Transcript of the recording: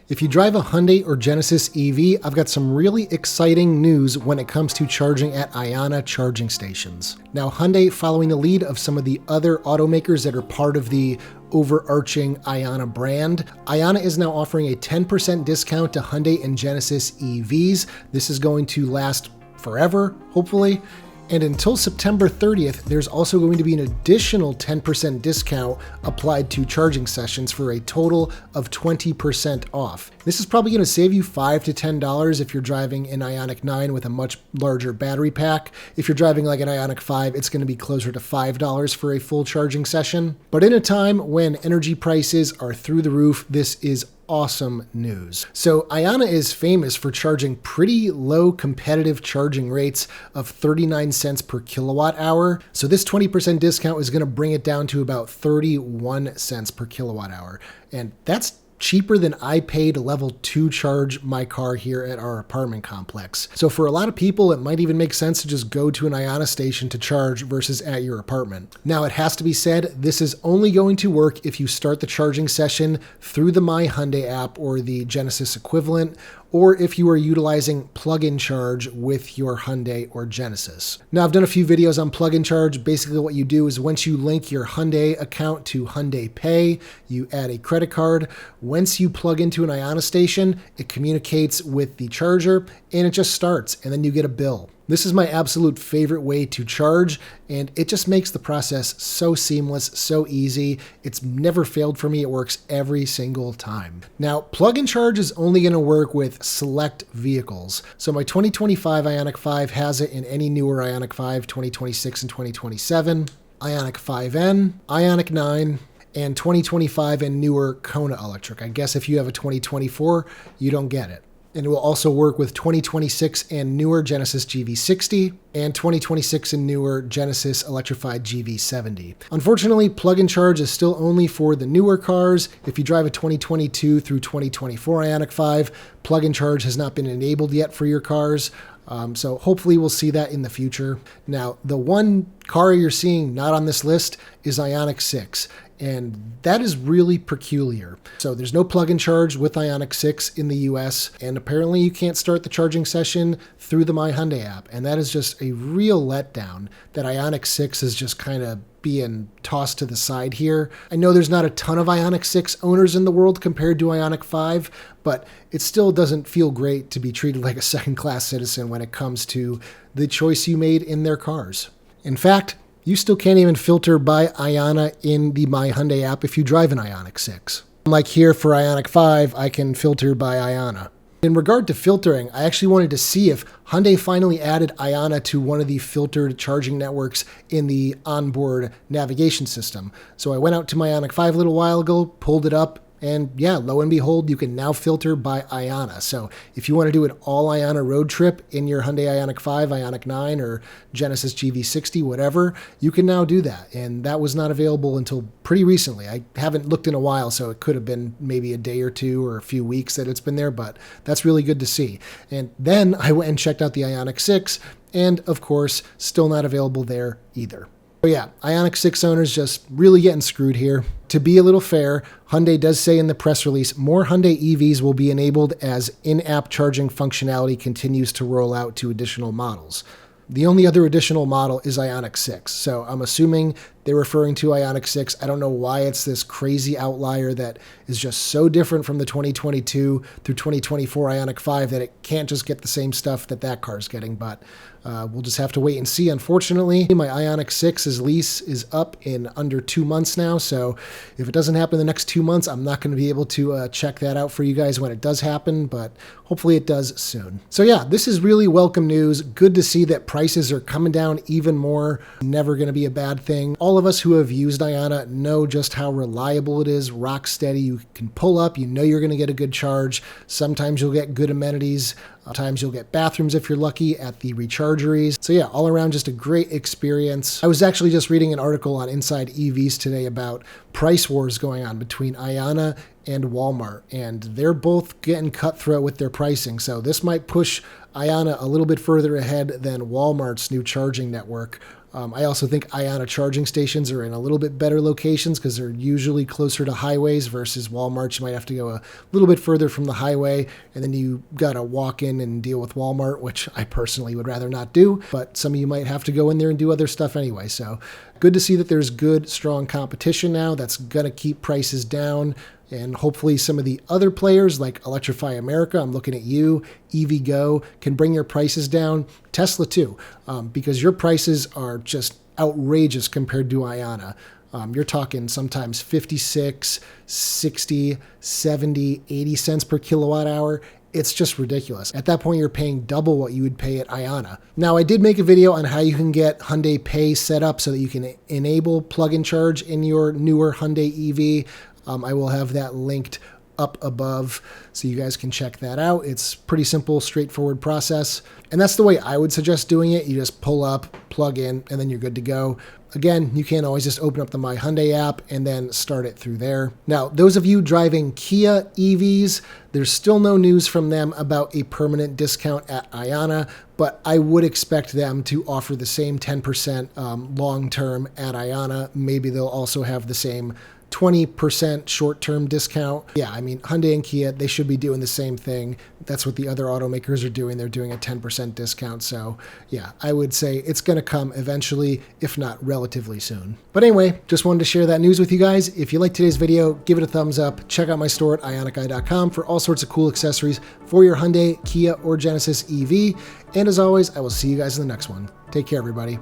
If you drive a Hyundai or Genesis EV, I've got some really exciting news when it comes to charging at Ionna charging stations. Now, Hyundai, following the lead of some of the other automakers that are part of the overarching Ionna brand, Ionna is now offering a 10% discount to Hyundai and Genesis EVs. This is going to last forever, hopefully. And until September 30th, there's also going to be an additional 10% discount applied to charging sessions for a total of 20% off. This is probably going to save you $5 to $10 if you're driving an Ioniq 9 with a much larger battery pack. If you're driving like an Ioniq 5, it's going to be closer to $5 for a full charging session. But in a time when energy prices are through the roof, this is awesome news. So Ionna is famous for charging pretty low competitive charging rates of 39 cents per kilowatt hour. So this 20% discount is going to bring it down to about 31 cents per kilowatt hour. And that's cheaper than I paid level 2 charge my car here at our apartment complex. So for a lot of people, it might even make sense to just go to an Ionna station to charge versus at your apartment. Now, it has to be said, this is only going to work if you start the charging session through the My Hyundai app or the Genesis equivalent, or if you are utilizing plug-in charge with your Hyundai or Genesis. Now, I've done a few videos on plug-in charge. Basically, what you do is once you link your Hyundai account to Hyundai Pay, you add a credit card. Once you plug into an Ionna station, it communicates with the charger and it just starts, and then you get a bill. This is my absolute favorite way to charge, and it just makes the process so seamless, so easy. It's never failed for me. It works every single time. Now, plug-in charge is only going to work with select vehicles. So my 2025 Ioniq 5 has it in any newer Ioniq 5, 2026 and 2027, Ioniq 5N, Ioniq 9, and 2025 and newer Kona electric. I guess if you have a 2024, you don't get it. And it will also work with 2026 and newer Genesis GV60 and 2026 and newer Genesis electrified GV70. Unfortunately, plug-in charge is still only for the newer cars. If you drive a 2022 through 2024 Ioniq 5, plug-in charge has not been enabled yet for your cars. So hopefully we'll see that in the future. Now, the one car you're seeing not on this list is Ioniq 6. And that is really peculiar. So there's no plug-in charge with Ioniq 6 in the US, and apparently you can't start the charging session through the My Hyundai app. And that is just a real letdown that Ioniq 6 is just kind of being tossed to the side here. I know there's not a ton of Ioniq 6 owners in the world compared to Ioniq 5, but it still doesn't feel great to be treated like a second-class citizen when it comes to the choice you made in their cars. In fact, you still can't even filter by Ionna in the My Hyundai app if you drive an Ioniq 6. Unlike here for Ioniq 5, I can filter by Ionna. In regard to filtering, I actually wanted to see if Hyundai finally added Ionna to one of the filtered charging networks in the onboard navigation system. So I went out to my Ioniq 5 a little while ago, pulled it up, and yeah, lo and behold, you can now filter by Ionna. So if you want to do an all Ionna road trip in your Hyundai Ioniq 5, Ioniq 9, or Genesis GV60, whatever, you can now do that. And that was not available until pretty recently. I haven't looked in a while, so it could have been maybe a day or two or a few weeks that it's been there, but that's really good to see. And then I went and checked out the Ioniq 6, and of course, still not available there either. So yeah, Ioniq 6 owners just really getting screwed here. To be a little fair, Hyundai does say in the press release, more Hyundai EVs will be enabled as in-app charging functionality continues to roll out to additional models. The only other additional model is Ioniq 6, so I'm assuming they're referring to Ioniq 6. I don't know why it's this crazy outlier that is just so different from the 2022 through 2024 Ioniq 5 that it can't just get the same stuff that that car's getting, but we'll just have to wait and see. Unfortunately, my Ioniq 6's lease is up in under 2 months now, so if it doesn't happen in the next 2 months, I'm not going to be able to check that out for you guys when it does happen, but hopefully it does soon. So yeah, this is really welcome news. Good to see that prices are coming down even more. Never going to be a bad thing. All of us who have used Ionna know just how reliable it is, rock steady. You can pull up, you know you're going to get a good charge. Sometimes you'll get good amenities. Sometimes you'll get bathrooms if you're lucky at the rechargeries. So yeah, all around just a great experience. I was actually just reading an article on Inside EVs today about price wars going on between Ionna and Walmart, and they're both getting cutthroat with their pricing. So this might push Ionna a little bit further ahead than Walmart's new charging network. I also think Ionna charging stations are in a little bit better locations because they're usually closer to highways versus Walmart. You might have to go a little bit further from the highway, and then you got to walk in and deal with Walmart, which I personally would rather not do, but some of you might have to go in there and do other stuff anyway. So good to see that there's good, strong competition now that's going to keep prices down. And hopefully some of the other players like Electrify America, I'm looking at you, EVgo, can bring your prices down. Tesla too, because your prices are just outrageous compared to Ionna. You're talking sometimes 56, 60, 70, 80 cents per kilowatt hour. It's just ridiculous. At that point, you're paying double what you would pay at Ionna. Now, I did make a video on how you can get Hyundai Pay set up so that you can enable plug-in charge in your newer Hyundai EV. I will have that linked up above so you guys can check that out. It's pretty simple, straightforward process. And that's the way I would suggest doing it. You just pull up, plug in, and then you're good to go. Again, you can't always just open up the My Hyundai app and then start it through there. Now, those of you driving Kia EVs, there's still no news from them about a permanent discount at Ionna, but I would expect them to offer the same 10% long-term at Ionna. Maybe they'll also have the same 20% short-term discount. Yeah, I mean, Hyundai and Kia, they should be doing the same thing. That's what the other automakers are doing. They're doing a 10% discount. So yeah, I would say it's going to come eventually, if not relatively soon. But anyway, just wanted to share that news with you guys. If you liked today's video, give it a thumbs up. Check out my store at ioniqi.com for all sorts of cool accessories for your Hyundai, Kia, or Genesis EV. And as always, I will see you guys in the next one. Take care, everybody.